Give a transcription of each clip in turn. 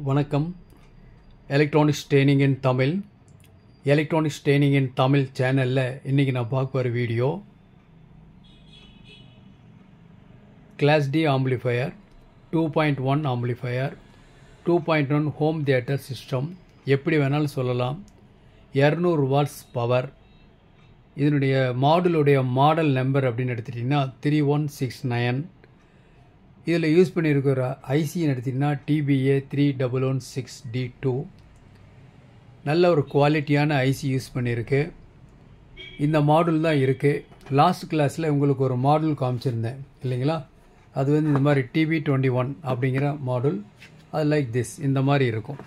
வணக்கம். Electronics training இன் தமிழ் சேனலில் இன்றைக்கி நான் பார்க்க போகிற video class D amplifier 2.1 amplifier 2.1 home theatre system எப்படி வேணாலும் சொல்லலாம். 200 வாட்ஸ் பவர். இதனுடைய மாடல் நம்பர் அப்படின்னு எடுத்துட்டிங்கன்னா 3169. இதில் யூஸ் பண்ணியிருக்கிற ஐசின்னு எடுத்திங்கன்னா TBA 3116D2. நல்ல ஒரு குவாலிட்டியான ஐசி யூஸ் பண்ணியிருக்கு. இந்த மாடல் தான் இருக்குது. லாஸ்ட் கிளாஸில் உங்களுக்கு ஒரு மாடல் காமிச்சிருந்தேன் இல்லைங்களா? அது வந்து இந்த மாதிரி TB21 அப்படிங்கிற மாடல். அது லைக் திஸ் இந்த மாதிரி இருக்கும்.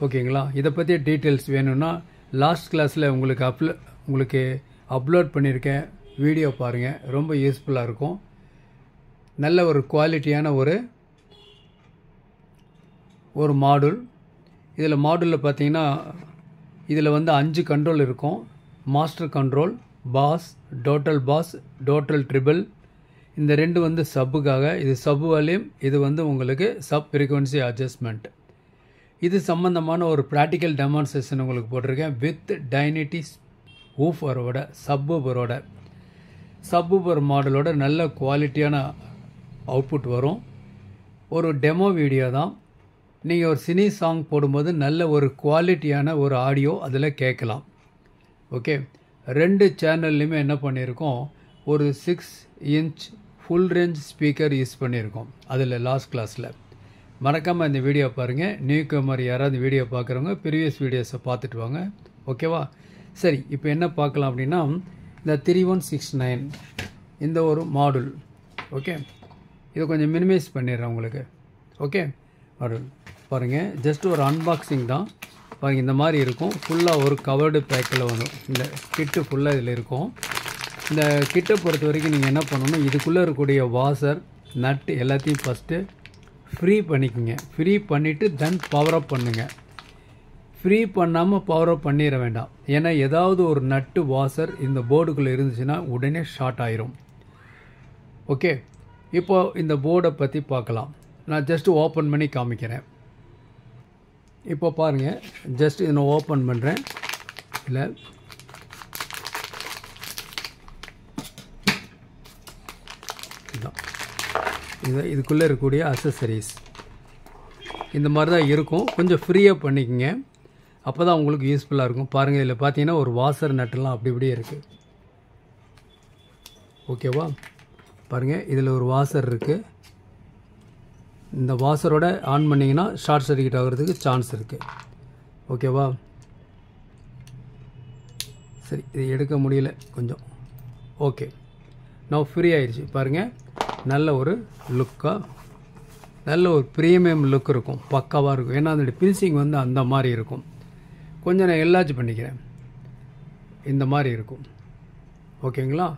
ஓகேங்களா? இதை பற்றிய டீட்டெயில்ஸ் வேணும்னா லாஸ்ட் கிளாஸில் உங்களுக்கு அப்லோட் பண்ணியிருக்கேன். வீடியோ பாருங்கள், ரொம்ப யூஸ்ஃபுல்லாக இருக்கும். நல்ல ஒரு குவாலிட்டியான ஒரு மாடல். மாடலில் பார்த்தீங்கன்னா இதில் வந்து 5 கண்ட்ரோல் இருக்கும். Master control, bass, total treble. இந்த 2 வந்து சப்புக்காக. இது சப் வால்யூம், இது வந்து உங்களுக்கு சப் ஃப்ரீக்வன்சி அட்ஜஸ்ட்மெண்ட். இது சம்பந்தமான ஒரு ப்ராக்டிக்கல் டெமான்ஸ்ட்ரேஷன் உங்களுக்கு போட்டிருக்கேன். வித் டைனிட்டிஸ் ஊஃபரோட சப்வூஃபர் மாடலோட நல்ல குவாலிட்டியான அவுட்புட் வரும். ஒரு டெமோ வீடியோ தான். நீங்கள் ஒரு சினி சாங் போடும்போது நல்ல ஒரு குவாலிட்டியான ஒரு ஆடியோ அதில் கேட்கலாம். ஓகே, 2 சேனல்லையுமே என்ன பண்ணியிருக்கோம், ஒரு 6 inch full range speaker use பண்ணியிருக்கோம். அதில் லாஸ்ட் கிளாஸில் மறக்காமல் இந்த வீடியோ பாருங்கள். நியூ கமர் யாராவது வீடியோ பார்க்குறவங்க ப்ரீவியஸ் வீடியோஸை பார்த்துட்டு வாங்க. ஓகேவா? சரி, இப்போ என்ன பார்க்கலாம் அப்படின்னா இந்த 3169 இந்த ஒரு மாடல். ஓகே, இதை கொஞ்சம் மினிமைஸ் பண்ணிடுறேன் உங்களுக்கு. ஓகே, மாடல் பாருங்கள். ஜஸ்ட் ஒரு அன்பாக்சிங் தான். பாருங்கள், இந்த மாதிரி இருக்கும். ஃபுல்லாக ஒரு கவர்டு பேக்கில் வரும். இந்த கிட்டு ஃபுல்லாக இதில் இருக்கும். இந்த கிட்டை பொறுத்த வரைக்கும் நீங்கள் என்ன பண்ணணும், இதுக்குள்ளே இருக்கக்கூடிய வாசர் நட்டு எல்லாத்தையும் ஃபஸ்ட்டு ஃப்ரீ பண்ணிக்கோங்க. ஃப்ரீ பண்ணிவிட்டு தென் பவர் அப் பண்ணுங்கள். ஃப்ரீ பண்ணாமல் பவர் அப் பண்ணிட வேண்டாம். ஏன்னா ஏதாவது ஒரு நட்டு வாசர் இந்த போர்டுக்குள்ளே இருந்துச்சுன்னா உடனே ஷார்ட் ஆயிரும். ஓகே, இப்போது இந்த போர்டை பற்றி பார்க்கலாம். நான் ஜஸ்ட்டு ஓப்பன் பண்ணி காமிக்கிறேன். இப்போ பாருங்கள், ஜஸ்ட் இதை நான் ஓப்பன் பண்ணுறேன். இல்லை, இதுக்குள்ளே இருக்கக்கூடிய அக்சசரிஸ் இந்த மாதிரி தான் இருக்கும். கொஞ்சம் ஃப்ரீயாக பண்ணிக்கோங்க, அப்போ தான் உங்களுக்கு யூஸ்ஃபுல்லாக இருக்கும். பாருங்கள், இதில் பார்த்தீங்கன்னா ஒரு வாசர் நட்டுலாம் அப்படி இப்படியே இருக்குது. ஓகேவா? பாருங்கள், இதில் ஒரு வாசர் இருக்குது. இந்த வாசரோட ஆன் பண்ணிங்கன்னா ஷார்ட் சர்க்யூட் ஆகிறதுக்கு சான்ஸ் இருக்குது. ஓகேவா? சரி, இது எடுக்க முடியல கொஞ்சம். ஓகே, நான் ஃப்ரீ ஆயிடுச்சு. பாருங்கள், நல்ல ஒரு லுக்காக, நல்ல ஒரு ப்ரீமியம் லுக் இருக்கும். பக்காவாக இருக்கும். ஏன்னா அதோடய ஃபினிஷிங் வந்து அந்த மாதிரி இருக்கும். கொஞ்சம் நான் எல்லாச்சும் பண்ணிக்கிறேன். இந்த மாதிரி இருக்கும். ஓகேங்களா?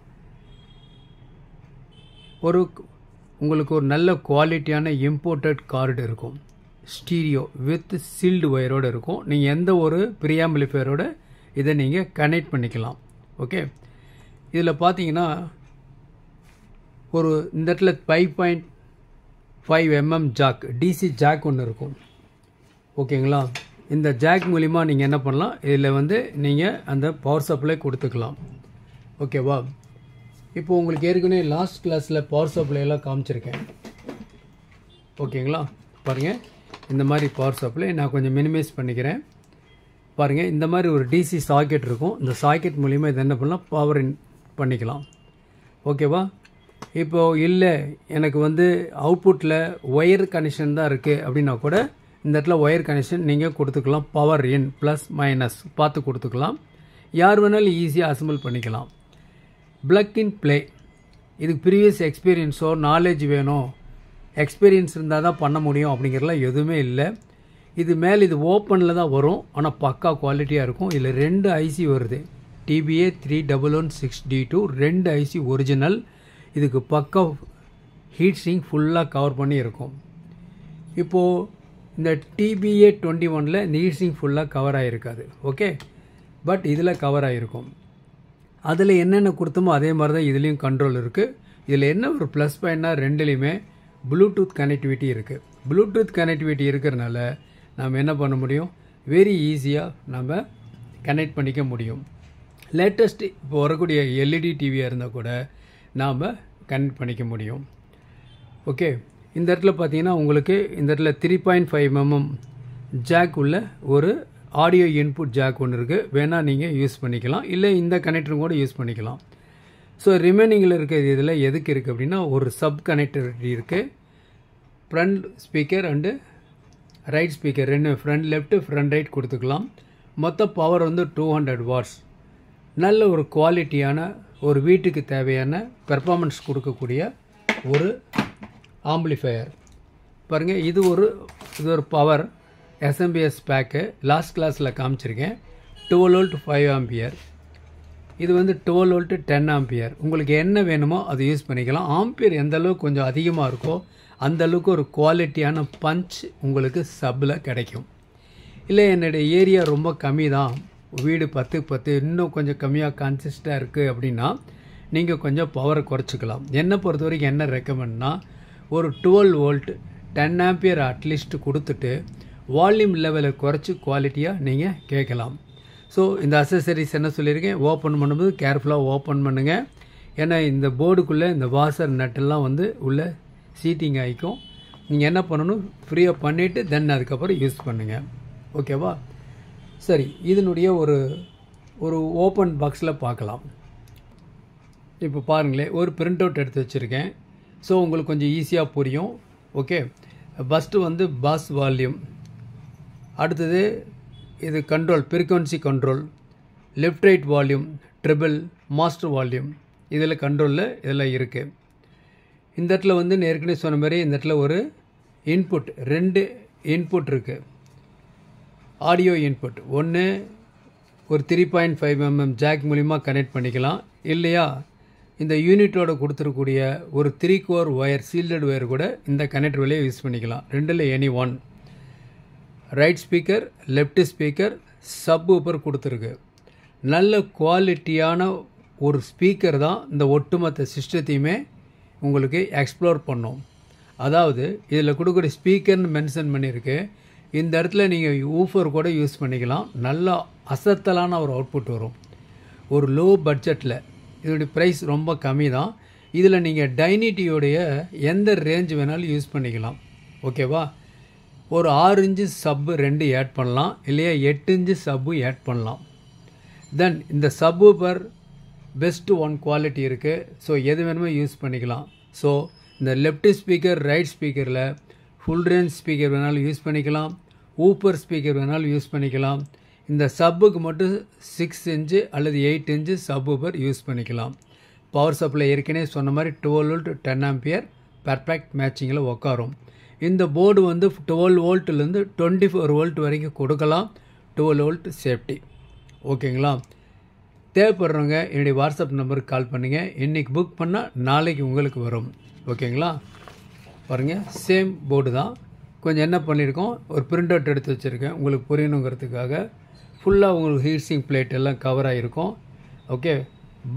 உங்களுக்கு ஒரு நல்ல குவாலிட்டியான இம்போர்ட்டட் கார்டு இருக்கும். ஸ்டீரியோ வித் சீல்டு ஒயரோடு இருக்கும். நீங்கள் எந்த ஒரு ப்ரீஆம்பிளிஃபையரோட இதை நீங்கள் கனெக்ட் பண்ணிக்கலாம். ஓகே, இதில் பார்த்தீங்கன்னா இந்த இடத்துல 5.5 mm ஜாக், டிசி ஜாக் ஒன்று இருக்கும். ஓகேங்களா? இந்த ஜாக் மூலிமா நீங்கள் என்ன பண்ணலாம், இதில் வந்து நீங்கள் அந்த பவர் சப்ளை கொடுத்துக்கலாம். ஓகேவா? இப்போ உங்களுக்கு ஏற்கனவே லாஸ்ட் கிளாஸில் பவர் சப்ளை எல்லாம் காமிச்சிருக்கேன். ஓகேங்களா? பாருங்கள், இந்த மாதிரி பவர் சப்ளை நான் கொஞ்சம் மினிமைஸ் பண்ணிக்கிறேன். பாருங்கள், இந்த மாதிரி ஒரு டிசி சாக்கெட் இருக்கும். இந்த சாக்கெட் மூலிமா இதை என்ன பண்ணலாம், பவர் இன் பண்ணிக்கலாம். ஓகேவா? இப்போது இல்லை எனக்கு வந்து அவுட்புட்டில் ஒயர் கனெக்ஷன் தான் இருக்குது அப்படின்னா கூட இந்த இடத்துல ஒயர் கனெக்ஷன் நீங்கள் கொடுத்துக்கலாம். பவர் இன் ப்ளஸ் மைனஸ் பார்த்து கொடுத்துக்கலாம். யார் வேணாலும் ஈஸியாக அசம்பிள் பண்ணிக்கலாம். Plug in play. இதுக்கு ப்ரீவியஸ் எக்ஸ்பீரியன்ஸோ நாலேஜ் வேணும், எக்ஸ்பீரியன்ஸ் இருந்தால் தான் பண்ண முடியும் அப்படிங்கிறதுலாம் எதுவுமே இல்லை. இது மேலே இது ஓப்பனில் தான் வரும். ஆனால் பக்கா குவாலிட்டியாக இருக்கும். இதில் 2 ஐசி வருது. TBA 3116D2 2 IC original. இதுக்கு பக்கா ஹீட் சிங்க் ஃபுல்லாக கவர் பண்ணி இருக்கும். இப்போது இந்த TBA 21ல் இந்த ஹீட் சிங்க் ஃபுல்லாக கவர் ஆகிருக்காது. ஓகே, பட் இதில் கவர் ஆகிருக்கும். அதில் என்னென்ன கொடுத்தோமோ அதே மாதிரி தான் இதுலேயும் கண்ட்ரோல் இருக்குது. இதில் என்ன ஒரு ப்ளஸ் பாயிண்ட்னா 2லேயுமே ப்ளூடூத் கனெக்டிவிட்டி இருக்குது. ப்ளூடூத் கனெக்டிவிட்டி இருக்கிறனால நம்ம என்ன பண்ண முடியும், வெரி ஈஸியாக நம்ம கனெக்ட் பண்ணிக்க முடியும். லேட்டஸ்ட் இப்போ வரக்கூடிய எல்இடி டிவியாக இருந்தால் கூட நாம் கனெக்ட் பண்ணிக்க முடியும். ஓகே, இந்த இடத்துல பார்த்தீங்கன்னா உங்களுக்கு இந்த இடத்துல 3.5 mm ஜாக் உள்ள ஒரு ஆடியோ இன்புட் ஜாக் ஒன்று இருக்குது. வேணால் நீங்கள் யூஸ் பண்ணிக்கலாம், இல்லை இந்த கனெக்டரும் கூட யூஸ் பண்ணிக்கலாம். ஸோ ரிமைனிங்கில் இருக்கிற இதில் எதுக்கு இருக்குது அப்படின்னா ஒரு சப் கனெக்டிவிட்டி இருக்குது. Front speaker and right speaker ரெண்டு, ஃப்ரண்ட் லெஃப்ட் ஃப்ரண்ட் ரைட் கொடுத்துக்கலாம். மொத்த பவர் வந்து 200 வாட்ஸ். நல்ல ஒரு குவாலிட்டியான ஒரு வீட்டுக்கு தேவையான பெர்ஃபார்மன்ஸ் கொடுக்கக்கூடிய ஒரு ஆம்பிளிஃபையர் பாருங்கள். இது ஒரு பவர் எஸ்எம்பிஎஸ் பேக்கு லாஸ்ட் கிளாஸில் காமிச்சிருக்கேன். 12 வோல்ட் 5 ஆம்பியர். இது வந்து 12 வோல்ட் 10 ஆம்பியர். உங்களுக்கு என்ன வேணுமோ அது யூஸ் பண்ணிக்கலாம். ஆம்பியர் எந்த அளவுக்கு கொஞ்சம் அதிகமாக இருக்கோ அந்த அளவுக்கு ஒரு குவாலிட்டியான பஞ்ச் உங்களுக்கு சப்பில் கிடைக்கும். இல்லை என்னுடைய ஏரியா ரொம்ப கம்மி தான், வீடு 10 இன்னும் கொஞ்சம் கம்மியாக கான்சிஸ்டாக இருக்குது அப்படின்னா நீங்கள் கொஞ்சம் பவரை குறைச்சிக்கலாம். என்னை பொறுத்த வரைக்கும் என்ன ரெக்கமெண்ட்னா ஒரு 12 வோல்ட் 10 ஆம்பியர் அட்லீஸ்ட் கொடுத்துட்டு வால்யூம் லெவலை குறைச்சி குவாலிட்டியாக நீங்கள் கேட்கலாம். ஸோ இந்த அசசரிஸ் என்ன சொல்லியிருக்கேன், ஓப்பன் பண்ணும்போது கேர்ஃபுல்லாக ஓப்பன் பண்ணுங்கள். ஏன்னா இந்த போர்டுக்குள்ளே இந்த வாசர் நட்டெல்லாம் வந்து உள்ளே சீட்டிங் ஆகிக்கும். நீங்கள் என்ன பண்ணணும், ஃப்ரீயாக பண்ணிவிட்டு தென் அதுக்கப்புறம் யூஸ் பண்ணுங்கள். ஓகேவா? சரி, இதனுடைய ஒரு ஓப்பன் பாக்ஸில் பார்க்கலாம். இப்போ பாருங்களேன், ஒரு பிரிண்ட் அவுட் எடுத்து வச்சுருக்கேன். ஸோ உங்களுக்கு கொஞ்சம் ஈஸியாக புரியும். ஓகே, ஃபஸ்ட்டு வந்து பாஸ் வால்யூம், அடுத்தது இது control frequency control, left right volume, triple, master volume, இதில் கண்ட்ரோலில் இதெல்லாம் இருக்குது. இந்த இடத்துல வந்து ஏற்கனவே சொன்ன மாதிரி இந்த இடத்துல ஒரு இன்புட் 2 இன்புட் இருக்குது. ஆடியோ இன்புட் ஒன்று ஒரு 3.5 mm ஜாக் மூலிமா கனெக்ட் பண்ணிக்கலாம். இல்லையா இந்த யூனிட்டோட கொடுத்துருக்கூடிய ஒரு 3 கோர் ஒயர் சீல்டட் ஒயர் கூட இந்த கனெக்டர் வழியை யூஸ் பண்ணிக்கலாம். ரெண்டில் any one. Right speaker, left speaker, subwoofer கொடுத்துருக்கு. நல்ல குவாலிட்டியான ஒரு ஸ்பீக்கர் தான் இந்த ஒட்டுமொத்த சிஸ்டத்தையுமே உங்களுக்கு எக்ஸ்ப்ளோர் பண்ணும். அதாவது இதில் கொடுக்குற ஸ்பீக்கர்னு மென்ஷன் பண்ணியிருக்கு. இந்த இடத்துல நீங்கள் ஊஃபர் கூட யூஸ் பண்ணிக்கலாம். நல்லா அசத்தலான ஒரு அவுட்புட் வரும். ஒரு லோ பட்ஜெட்டில் இதோடைய ப்ரைஸ் ரொம்ப கம்மி தான். இதில் நீங்கள் டைனிட்டியோடைய எந்த ரேஞ்ச் வேணாலும் யூஸ் பண்ணிக்கலாம். ஓகேவா? ஒரு 6 இன்ச்சு சப்பு 2 ஆட் பண்ணலாம், இல்லையா 8 இன்ச்சு சப்பு ஆட் பண்ணலாம். தென் இந்த subwoofer best one quality இருக்குது. ஸோ எது வேணுமோ யூஸ் பண்ணிக்கலாம். ஸோ இந்த லெஃப்ட் ஸ்பீக்கர் ரைட் ஸ்பீக்கரில் ஃபுல் ரேஞ்ச் ஸ்பீக்கர் வேணாலும் யூஸ் பண்ணிக்கலாம், ஊப்பர் ஸ்பீக்கர் வேணாலும் யூஸ் பண்ணிக்கலாம். இந்த சப்புக்கு மட்டும் 6 இன்ச்சு அல்லது 8 இன்ச்சு சப் ஊப்பர் யூஸ் பண்ணிக்கலாம். பவர் சப்ளை ஏற்கனவே சொன்ன மாதிரி 12 வோல்ட் 10 ஆம்பியர் பர்ஃபெக்ட் மேட்சிங்கில் உட்காரும். இந்த போர்டு வந்து 12 வோல்ட்லேருந்து 24 வோல்ட் வரைக்கும் கொடுக்கலாம். 12 வோல்ட் சேஃப்டி. ஓகேங்களா? தேவைப்படுறவங்க என்னுடைய வாட்ஸ்அப் நம்பருக்கு கால் பண்ணுங்கள். இன்றைக்கி புக் பண்ணால் நாளைக்கு உங்களுக்கு வரும். ஓகேங்களா? பாருங்கள், சேம் போர்டு தான். கொஞ்சம் என்ன பண்ணியிருக்கோம், ஒரு பிரிண்ட் அவுட் எடுத்து வச்சுருக்கேன் உங்களுக்கு புரியணுங்கிறதுக்காக. ஃபுல்லாக உங்களுக்கு ஹீட்ஸிங் பிளேட் எல்லாம் கவர் ஆகிருக்கும். Okay,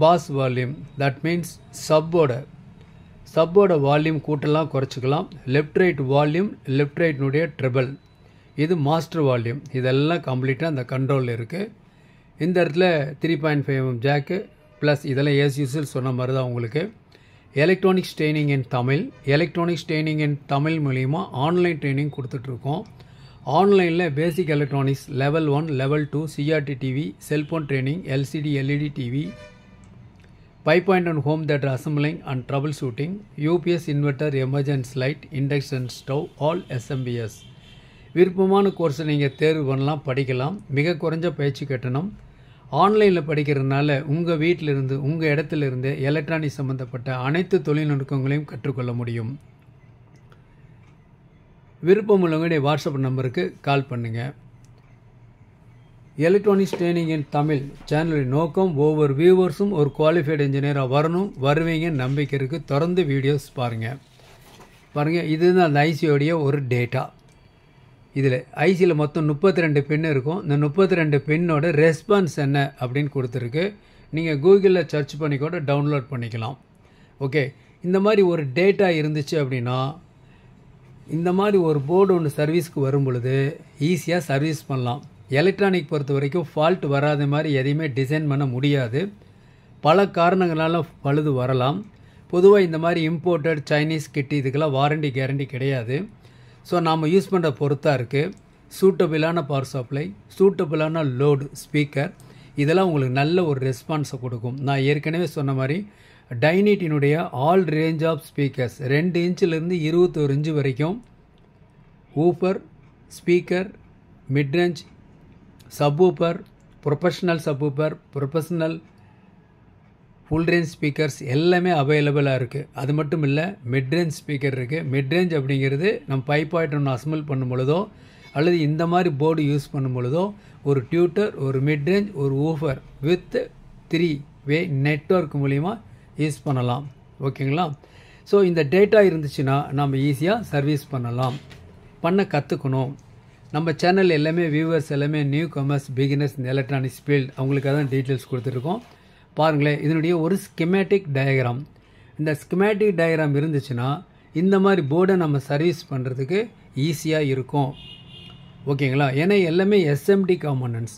bass volume, that means சப்போட வால்யூம் கூட்டலாம் குறைச்சிக்கலாம். லெஃப்ட் ரைட் வால்யூம், லெஃப்ட் ரைட்னுடைய ட்ரிபிள், இது மாஸ்டர் வால்யூம். இதெல்லாம் கம்ப்ளீட்டாக அந்த கண்ட்ரோலில் இருக்குது. இந்த இடத்துல 3.5 mm ஜாக்கு ப்ளஸ் இதெல்லாம் ஏஸ் யூஸ்வல் சொன்ன மாதிரி தான் உங்களுக்கு. எலக்ட்ரானிக்ஸ் ட்ரைனிங் இன் தமிழ் மூலிமா ஆன்லைன் ட்ரைனிங் கொடுத்துட்ருக்கோம். ஆன்லைனில் basic electronics level 1 level 2 CRT TV, cellphone training, LCD LED TV, 5.1 home theatre assembling and troubleshooting, UPS inverter, emergency light, induction stove, all SMPS. விருப்பமான கோர்ஸை நீங்கள் தேர்வு பண்ணலாம், படிக்கலாம். மிக குறைஞ்ச பயிற்சி கட்டணம். ஆன்லைனில் படிக்கிறதுனால உங்கள் வீட்டிலிருந்து உங்கள் இடத்துலேருந்து எலக்ட்ரானிக் சம்மந்தப்பட்ட அனைத்து தொழில்நுட்பங்களையும் கற்றுக்கொள்ள முடியும். விருப்பம் உள்ளவங்களுடைய வாட்ஸ்அப் நம்பருக்கு கால் பண்ணுங்கள். எலக்ட்ரானிக்ஸ் ட்ரைனிங் இன் தமிழ் சேனலின் நோக்கம் ஒவ்வொரு வியூவர்ஸும் ஒரு குவாலிஃபைடு இன்ஜினியராக வருவீங்க நம்பிக்கை இருக்குது. தொடர்ந்து வீடியோஸ் பாருங்கள். இதுதான் அந்த ஐசியோடைய ஒரு டேட்டா. இதில் ஐசியில் மொத்தம் 32 பின் இருக்கும். இந்த 32 பின்னோட ரெஸ்பான்ஸ் என்ன அப்படின்னு கொடுத்துருக்கு. நீங்கள் கூகுளில் சர்ச் பண்ணி கூட டவுன்லோட் பண்ணிக்கலாம். ஓகே, இந்த மாதிரி ஒரு டேட்டா இருந்துச்சு அப்படின்னா இந்த மாதிரி ஒரு போர்டு ஒன்று சர்வீஸ்க்கு வரும் பொழுது ஈஸியாக சர்வீஸ் பண்ணலாம். எலக்ட்ரானிக் பொறுத்த வரைக்கும் ஃபால்ட் வராத மாதிரி எதையுமே டிசைன் பண்ண முடியாது. பல காரணங்களால் பழுது வரலாம். பொதுவாக இந்த மாதிரி இம்போர்ட்டட் சைனீஸ் கிட் இதுக்கெல்லாம் வாரண்டி கேரண்டி கிடையாது. ஸோ நாம் யூஸ் பண்ணுற பொறுத்தாக இருக்குது. சூட்டபிளான பவர் சப்ளை, சூட்டபிளான லோடு, ஸ்பீக்கர், இதெல்லாம் உங்களுக்கு நல்ல ஒரு ரெஸ்பான்ஸை கொடுக்கும். நான் ஏற்கனவே சொன்ன மாதிரி டைனிட்டினுடைய ஆல் ரேஞ்ச் ஆஃப் ஸ்பீக்கர்ஸ் 2 இன்ச்சிலிருந்து 21 இன்ச்சு வரைக்கும் woofer, speaker, midrange, subwoofer, professional subwoofer, professional full range speakers எல்லாமே அவைலபிளாக இருக்குது. அது மட்டும் இல்லை, மிட்ரேஞ்ச் ஸ்பீக்கர் இருக்குது. மிட்ரேஞ்ச் அப்படிங்கிறது நம்ம 5.1 அசம்பிள் பண்ணும் பொழுதோ அல்லது இந்த மாதிரி போர்டு யூஸ் பண்ணும் பொழுதோ ஒரு டியூட்டர், ஒரு மிட்ரேஞ்ச், ஒரு ஊஃபர் வித் 3 வே நெட்வொர்க் மூலிமா யூஸ் பண்ணலாம். ஓகேங்களா? ஸோ இந்த டேட்டா இருந்துச்சுன்னா நம்ம ஈஸியாக சர்வீஸ் பண்ண கற்றுக்கணும். நம்ம சேனல் எல்லாமே வியூவர்ஸ் எல்லாமே நியூ கமர்ஸ், பிகினர்ஸ் இந்த எலக்ட்ரானிக்ஸ் ஃபீல்ட், அவங்களுக்காக தான் டீட்டெயில்ஸ் கொடுத்துருக்கோம். பாருங்களேன், இதனுடைய ஒரு ஸ்கெமேட்டிக் டயக்ராம். இந்த ஸ்கெமேட்டிக் டயக்ராம் இருந்துச்சுன்னா இந்த மாதிரி போர்டை நம்ம சர்வீஸ் பண்ணுறதுக்கு ஈஸியாக இருக்கும். ஓகேங்களா? ஏன்னா எல்லாமே எஸ்எம்டி காம்போனன்ட்ஸ்,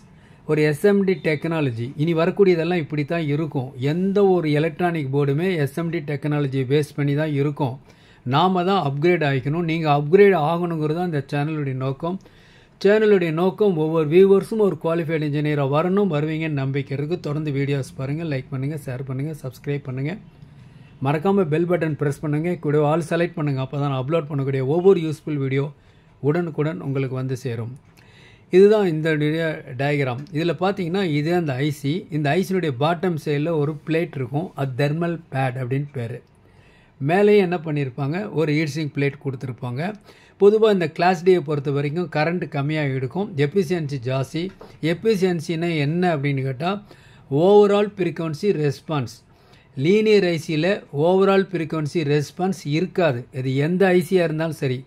ஒரு எஸ்எம்டி டெக்னாலஜி. இனி வரக்கூடியதெல்லாம் இப்படி தான் இருக்கும். எந்த ஒரு எலக்ட்ரானிக் போர்டுமே எஸ்எம்டி டெக்னாலஜியை பேஸ் பண்ணி தான் இருக்கும். நாம் தான் அப்கிரேட் ஆகிக்கணும். நீங்கள் அப்கிரேட் ஆகணுங்கிறது தான் இந்த சேனலுடைய நோக்கம். சேனலுடைய நோக்கம் ஒவ்வொரு வியூவர்ஸும் ஒரு குவாலிஃபைடு இன்ஜினியராக வருவீங்கன்னு நம்பிக்கை இருக்குது. தொடர்ந்து வீடியோஸ் பாருங்கள், லைக் பண்ணுங்கள், ஷேர் பண்ணுங்கள், சப்ஸ்கிரைப் பண்ணுங்கள். மறக்காமல் பெல் பட்டன் ப்ரெஸ் பண்ணுங்கள். கூட ஆல் செலக்ட் பண்ணுங்கள். அப்போ தான் அப்லோட் பண்ணக்கூடிய ஒவ்வொரு யூஸ்ஃபுல் வீடியோ உடனுக்குடன் உங்களுக்கு வந்து சேரும். இதுதான் இந்த டயக்ராம். இதில் பார்த்தீங்கன்னா இதே அந்த ஐசி. இந்த ஐசினுடைய பாட்டம் சைடில் ஒரு பிளேட் இருக்கும். அது தெர்மல் பேட் அப்படின்னு பேர். மேலேயே என்ன பண்ணியிருப்பாங்க, ஒரு ஹீட்சிங் பிளேட் கொடுத்துருப்பாங்க. பொதுவாக இந்த கிளாஸ் டியை பொறுத்த வரைக்கும் கரண்ட் கம்மியாக எடுக்கும், எஃபிஷியன்சி ஜாஸ்தி. எஃபிஷியன்சின்னா என்ன அப்படின்னு கேட்டால் ஓவரால் ஃப்ரீக்வன்சி ரெஸ்பான்ஸ். லீனியர் ஐசியில் ஓவரால் ஃப்ரீக்வன்சி ரெஸ்பான்ஸ் இருக்காது. இது எந்த ஐசியாக இருந்தாலும் சரி,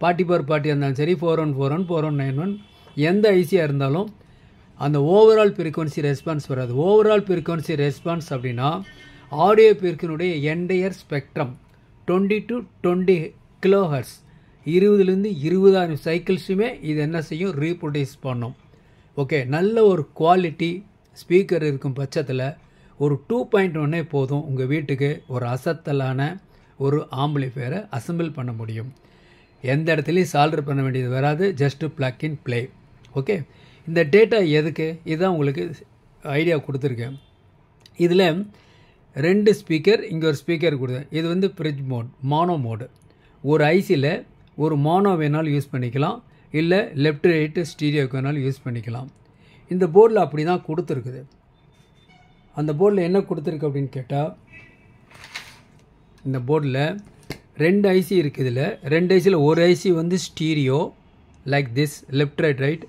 40x40 இருந்தாலும் சரி, 4141, 4191, எந்த ஐசியாக இருந்தாலும் அந்த ஓவரால் ஃப்ரீக்வன்சி ரெஸ்பான்ஸ் வராது. ஓவரால் ஃப்ரீக்வன்சி ரெஸ்பான்ஸ் அப்படின்னா ஆடியோ பீர்க்கினுடைய என்டையர் ஸ்பெக்ட்ரம் 20 to 20 kHz, 20லேருந்து 20,000 சைக்கிள்ஸுமே இது என்ன செய்யும், ரீப்ரொடியூஸ் பண்ணும். ஓகே, நல்ல ஒரு குவாலிட்டி ஸ்பீக்கர் இருக்கும் பட்சத்தில் ஒரு 2.1 போதும் உங்கள் வீட்டுக்கு ஒரு அசத்தலான ஒரு ஆம்பிளிஃபையரை அசம்பிள் பண்ண முடியும். எந்த இடத்துலையும் சால்டர் பண்ண வேண்டியது வராது. ஜஸ்ட்டு ப்ளக் இன் ப்ளே. ஓகே, இந்த டேட்டா எதுக்கு? இதுதான் உங்களுக்கு ஐடியா கொடுத்துருக்கேன். இதில் 2 ஸ்பீக்கர், இங்கே ஒரு ஸ்பீக்கர் கொடுத்தேன். இது வந்து ஃப்ரிட்ஜ் மோட், மானோ மோடு. ஒரு ஐசியில் ஒரு மானோ வேணாலும் யூஸ் பண்ணிக்கலாம், இல்லை லெஃப்ட் ரைட்டு ஸ்டீரியோக்கு வேணாலும் யூஸ் பண்ணிக்கலாம். இந்த போர்டில் அப்படி தான் கொடுத்துருக்குது. அந்த போர்டில் என்ன கொடுத்துருக்கு அப்படின்னு கேட்டால், இந்த போர்டில் 2 ஐசி இருக்குது. இதில் 2 ஐசியில் ஒரு ஐசி வந்து stereo like this, left right,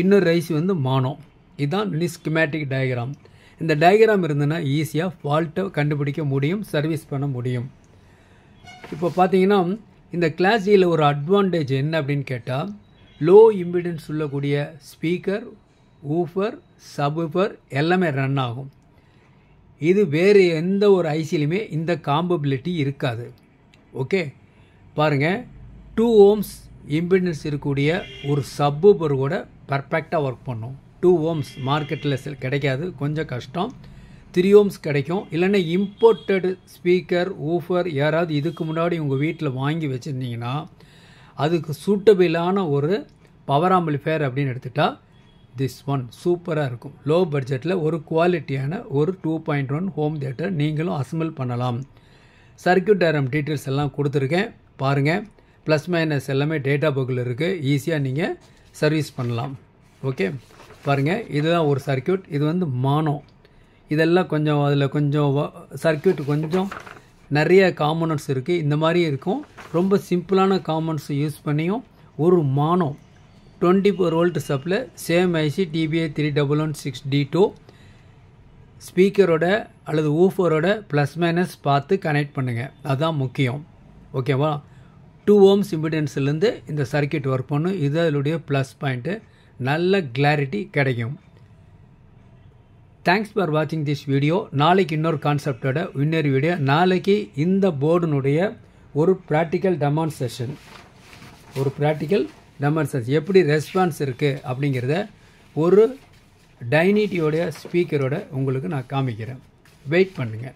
இன்னொரு ஐசி வந்து மானோ. இதுதான் ஸ்கீமேட்டிக் டயக்ராம். இந்த டயக்ராம் இருந்ததுன்னா ஈஸியாக ஃபால்ட்டை கண்டுபிடிக்க முடியும், சர்வீஸ் பண்ண முடியும். இப்போ பார்த்தீங்கன்னா இந்த கிளாஸ் டியில் ஒரு அட்வான்டேஜ் என்ன அப்படின்னு கேட்டால், லோ இம்பிடன்ஸ் உள்ளக்கூடிய ஸ்பீக்கர், ஊஃபர், சப்வூஃபர் எல்லாமே ரன் ஆகும். இது வேறு எந்த ஒரு ஐசிலையுமே இந்த காம்பபிலிட்டி இருக்காது. ஓகே, பாருங்கள், 2 ohms இம்பிடன்ஸ் இருக்கக்கூடிய ஒரு சப்வூஃபர் கூட பர்ஃபெக்டாக ஒர்க் பண்ணும். 2 ohms மார்க்கெட்டில் கிடைக்காது, கொஞ்சம் கஷ்டம். 3 ohms கிடைக்கும். இல்லைன்னா இம்போர்ட்டட் ஸ்பீக்கர், ஊஃபர் யாராவது இதுக்கு முன்னாடி உங்கள் வீட்டில் வாங்கி வச்சுருந்தீங்கன்னா அதுக்கு சூட்டபிளான ஒரு பவர் ஆம்பிளிஃபையர் அப்படின்னு எடுத்துகிட்டா திஸ் ஒன் சூப்பராக இருக்கும். லோ பட்ஜெட்டில் ஒரு குவாலிட்டியான ஒரு 2.1 ஹோம் தியேட்டர் நீங்களும் அசம்பிள் பண்ணலாம். சர்க்யூட் டயக்ராம் டீட்டெயில்ஸ் எல்லாம் கொடுத்துருக்கேன், பாருங்கள். ப்ளஸ் மைனஸ் எல்லாமே டேட்டா புக்கில் இருக்குது, ஈஸியாக நீங்கள் சர்வீஸ் பண்ணலாம். ஓகே, பாருங்கள், இதுதான் ஒரு சர்க்யூட். இது வந்து மானோ. இதெல்லாம் கொஞ்சம் அதில் கொஞ்சம் சர்க்யூட் கொஞ்சம் நிறைய காம்போனன்ட்ஸ் இருக்குது. இந்த மாதிரி இருக்கும். ரொம்ப சிம்பிளான காம்போனன்ட்ஸ் யூஸ் பண்ணியும் ஒரு mono 24 volt supply, same IC TPI 3116D2 ஸ்பீக்கரோட அல்லது ஊஃபரோட ப்ளஸ் மைனஸ் பார்த்து கனெக்ட் பண்ணுங்கள், அதுதான் முக்கியம். ஓகேவா? 2 ohms இம்பிடன்ஸ்லேருந்து இந்த சர்க்யூட் ஒர்க் பண்ணும். இது அதனுடைய ப்ளஸ் பாயிண்ட்டு. நல்ல கிளாரிட்டி கிடைக்கும். தேங்க்ஸ் ஃபார் வாட்சிங் திஸ் வீடியோ. நாளைக்கு இன்னொரு கான்செப்டோட இன்னொரு வீடியோ. நாளைக்கு இந்த போர்டுனுடைய ஒரு ப்ராக்டிக்கல் டெமான்ஸ்ட்ரேஷன். ஒரு ப்ராக்டிக்கல் டெமான்ஸ்ட்ரேஷன் எப்படி ரெஸ்பான்ஸ் இருக்குது அப்படிங்கிறத ஒரு டைனிட்டியோடைய ஸ்பீக்கரோட உங்களுக்கு நான் காமிக்கிறேன். வெயிட் பண்ணுங்கள்.